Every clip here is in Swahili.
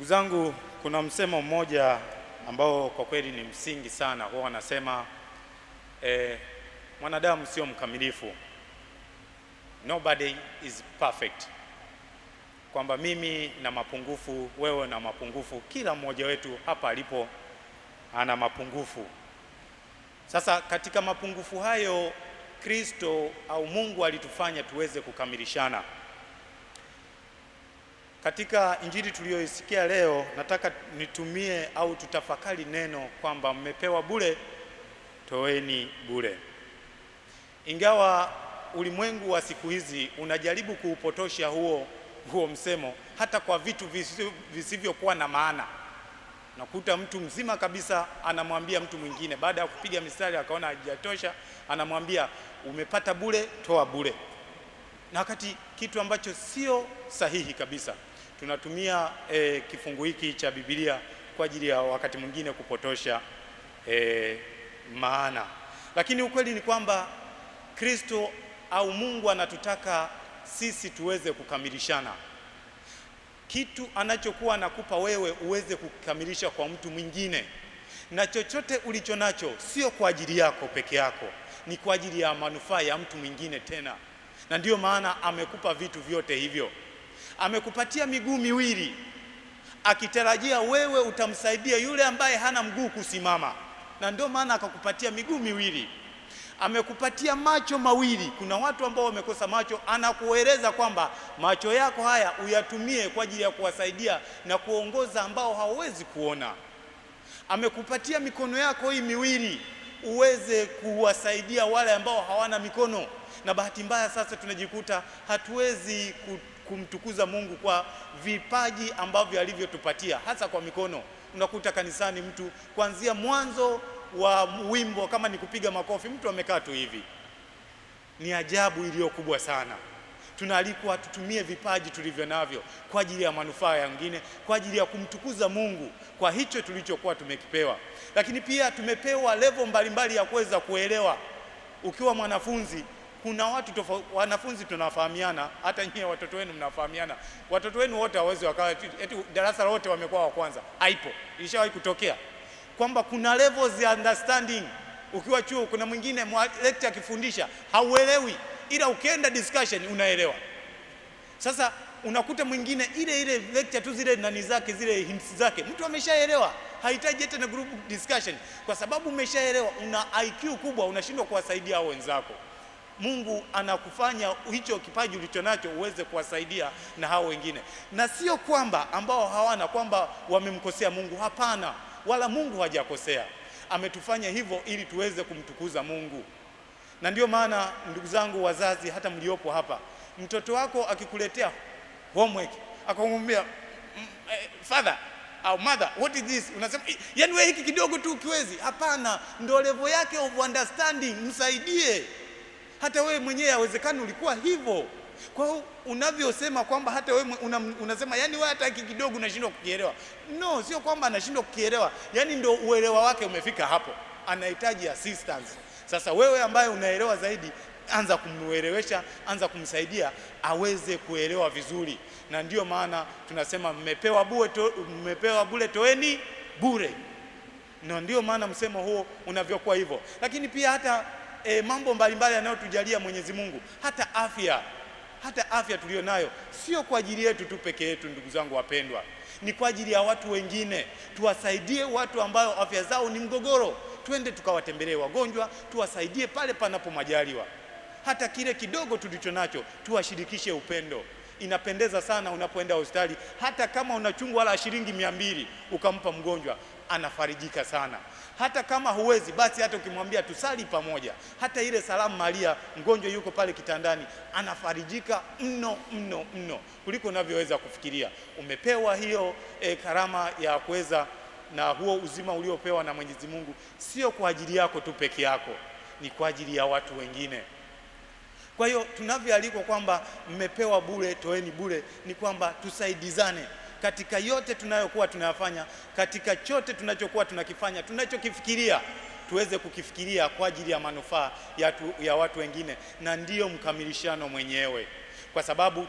Ndugu zangu, kuna msemo mmoja ambao kwa kweli ni msingi sana. Huwa wanasema mwanadamu sio mkamilifu, nobody is perfect, kwamba mimi na mapungufu, wewe na mapungufu, kila mmoja wetu hapa alipo ana mapungufu. Sasa katika mapungufu hayo Kristo au Mungu alitufanya tuweze kukamilishana. Katika injili tuliyoisikia leo, nataka nitumie au tutafakari neno kwamba mmepewa bure, toeni bure. Ingawa ulimwengu wa siku hizi unajaribu kuupotosha huo msemo hata kwa vitu visivyokuwa na maana. Nakuta mtu mzima kabisa anamwambia mtu mwingine, baada ya kupiga mistari akaona hajatosha, anamwambia umepata bure, toa bure, na wakati kitu ambacho sio sahihi kabisa. Tunatumia kifungu hiki cha Biblia kwa ajili ya wakati mwingine kupotosha maana, lakini ukweli ni kwamba Kristo au Mungu anatutaka sisi tuweze kukamilishana. Kitu anachokuwa anakupa wewe uweze kukamilisha kwa mtu mwingine, na chochote ulicho nacho sio kwa ajili yako peke yako, ni kwa ajili ya manufaa ya mtu mwingine tena. Na ndiyo maana amekupa vitu vyote hivyo. Amekupatia miguu miwili akitarajia wewe utamsaidia yule ambaye hana mguu kusimama, na ndio maana akakupatia miguu miwili. Amekupatia macho mawili. Kuna watu ambao wamekosa macho, anakueleza kwamba macho yako haya uyatumie kwa ajili ya kuwasaidia na kuongoza ambao hawawezi kuona. Amekupatia mikono yako hii miwili uweze kuwasaidia wale ambao hawana mikono. Na bahati mbaya sasa tunajikuta hatuwezi kumtukuza Mungu kwa vipaji ambavyo alivyotupatia, hasa kwa mikono. Unakuta kanisani mtu kuanzia mwanzo wa wimbo, kama ni kupiga makofi, mtu amekaa tu hivi. Ni ajabu iliyo kubwa sana. Tunaalikwa tutumie vipaji tulivyo navyo kwa ajili ya manufaa ya wengine, kwa ajili ya kumtukuza Mungu kwa hicho tulichokuwa tumekipewa. Lakini pia tumepewa level mbalimbali ya kuweza kuelewa. Ukiwa mwanafunzi, kuna wanafunzi tunafahamiana, hata nyie watoto wenu mnafahamiana. Watoto wenu wote hawezi wakawa eti darasa lote wamekuwa wa kwanza. Haipo. Ilishawahi kutokea kwamba kuna levels ya understanding. Ukiwa chuo, kuna mwingine lecture akifundisha hauelewi, ila ukienda discussion unaelewa. Sasa unakuta mwingine ile lecture tu zile nani zake, zile hints zake mtu ameshaelewa, hahitaji hata na group discussion, kwa sababu umeshaelewa. Una IQ kubwa, unashindwa kuwasaidia hao wenzako. Mungu anakufanya hicho kipaji ulichonacho uweze kuwasaidia na hao wengine, na sio kwamba ambao hawana kwamba wamemkosea Mungu. Hapana, wala Mungu hajakosea. Ametufanya hivyo ili tuweze kumtukuza Mungu. Na ndio maana ndugu zangu wazazi, hata mliopo hapa, mtoto wako akikuletea homework akamwambia father au mother, what is this? Unasema yani wewe hiki kidogo tu ukiwezi. Hapana, ndio level yake of understanding, msaidie. Hata wewe mwenyewe hawezekani ulikuwa hivyo. Kwa hiyo unavyosema kwamba hata wewe unasema yani wewe hata hiki kidogo unashindwa kukielewa. No, sio kwamba anashindwa kukielewa. Yani ndio uelewa wake umefika hapo. Anahitaji assistance. Sasa wewe ambaye unaelewa zaidi, anza kumuelewesha, anza kumsaidia aweze kuelewa vizuri. Na ndio maana tunasema mmepewa bure, toeni bure. Na ndio maana msemo huo unavyokuwa hivyo. Lakini pia hata mambo mbalimbali yanayotujalia Mwenyezi Mungu, hata afya tulionayo sio kwa ajili yetu tu peke yetu. Ndugu zangu wapendwa, ni kwa ajili ya watu wengine. Tuwasaidie watu ambao afya zao ni mgogoro. Twende tukawatembelee wagonjwa, tuwasaidie pale panapo majaliwa. Hata kile kidogo tulicho nacho tuwashirikishe upendo. Inapendeza sana unapoenda hospitali, hata kama unachungwa wala shilingi 200 ukampa mgonjwa, anafarijika sana. Hata kama huwezi, basi hata ukimwambia tusali pamoja, hata ile salamu Maria, mgonjwa yuko pale kitandani, anafarijika mno kuliko unavyoweza kufikiria. Umepewa hiyo karama ya kuweza, na huo uzima uliopewa na Mwenyezi Mungu sio kwa ajili yako tu peke yako, ni kwa ajili ya watu wengine. Kwa hiyo tunavyoalikwa kwamba mmepewa bure, toeni bure, ni kwamba tusaidizane katika yote tunayokuwa tunayafanya, katika chote tunachokuwa tunakifanya, tunachokifikiria, tuweze kukifikiria kwa ajili ya manufaa ya watu wengine, na ndiyo mkamilishano mwenyewe. kwa sababu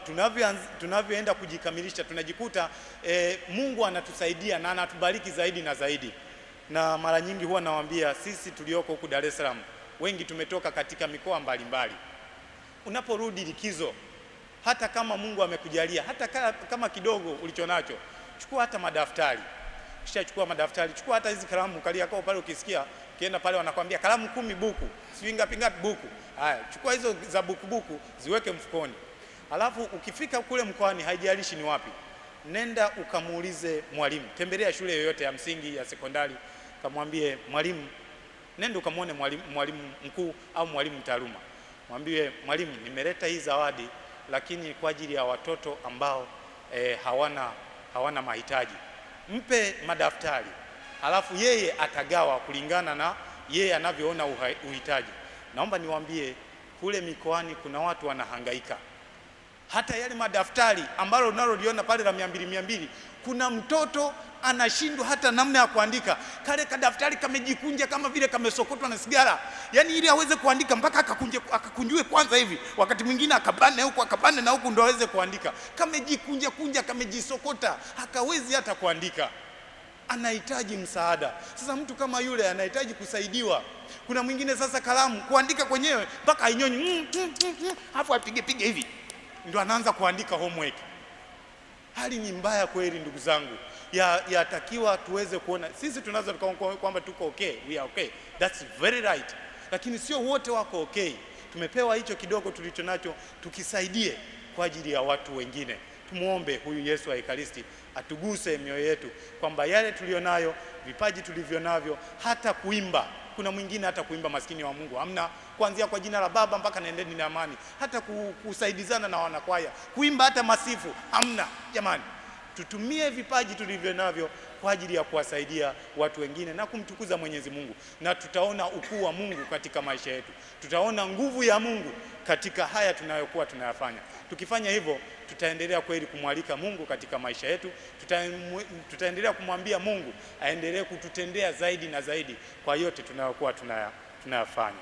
tunavyoenda kujikamilisha tunajikuta Mungu anatusaidia na anatubariki zaidi na zaidi. Na mara nyingi huwa nawaambia sisi tulioko huku Dar es Salaam, wengi tumetoka katika mikoa mbalimbali. Unaporudi likizo, hata kama Mungu amekujalia, hata kama kidogo ulichonacho, chukua hata madaftari. Kisha chukua madaftari, chukua hata hizi kalamu Kariakoo pale, ukisikia kienda pale wanakuambia kalamu 10 buku, sio ngapi buku. Haya, chukua hizo za buku ziweke mfukoni. Alafu ukifika kule mkoani, haijalishi ni wapi, nenda ukamuulize mwalimu. Tembelea shule yoyote ya msingi, ya sekondari, kamwambie mwalimu, nenda ukamwone mwalimu mkuu au mwalimu mtaaluma. Mwambie mwalimu, nimeleta hii zawadi lakini kwa ajili ya watoto ambao hawana mahitaji. Mpe madaftari, alafu yeye atagawa kulingana na yeye anavyoona uhitaji. Naomba niwaambie, kule mikoani kuna watu wanahangaika. Hata yale madaftari ambalo unaloliona pale la 200, kuna mtoto anashindwa hata namna ya kuandika. Kale kadaftari kamejikunja kama vile kamesokotwa na sigara. Yaani ili aweze kuandika mpaka akakunjue kwanza hivi. Wakati mwingine akabane huku akabane na huku ndo aweze kuandika. Kamejikunja kamejisokota, hakawezi hata kuandika. Anahitaji msaada. Sasa mtu kama yule anahitaji kusaidiwa. Kuna mwingine sasa kalamu kuandika kwenyewe mpaka ainyonyi, hapo apige hivi, ndio anaanza kuandika homework. Hali ni mbaya kweli ndugu zangu. Yatakiwa tuweze kuona sisi tunaweza kwamba tuko okay, we are okay, that's very right, lakini sio wote wako okay. Tumepewa hicho kidogo tulicho nacho, tukisaidie kwa ajili ya watu wengine. Tumuombe huyu Yesu wa Ekaristi atuguse mioyo yetu, kwamba yale tulionayo, vipaji tulivyonavyo, hata kuimba. Kuna mwingine hata kuimba, maskini wa Mungu, hamna, kuanzia kwa jina la Baba mpaka naendeni na amani, hata kusaidizana na wanakwaya, kuimba hata masifu, hamna. Jamani, tutumie vipaji tulivyonavyo kwa ajili ya kuwasaidia watu wengine na kumtukuza Mwenyezi Mungu, na tutaona ukuu wa Mungu katika maisha yetu. Tutaona nguvu ya Mungu katika haya tunayokuwa tunayafanya. Tukifanya hivyo, tutaendelea kweli kumwalika Mungu katika maisha yetu. Tutaendelea kumwambia Mungu aendelee kututendea zaidi na zaidi kwa yote tunayokuwa tunayafanya.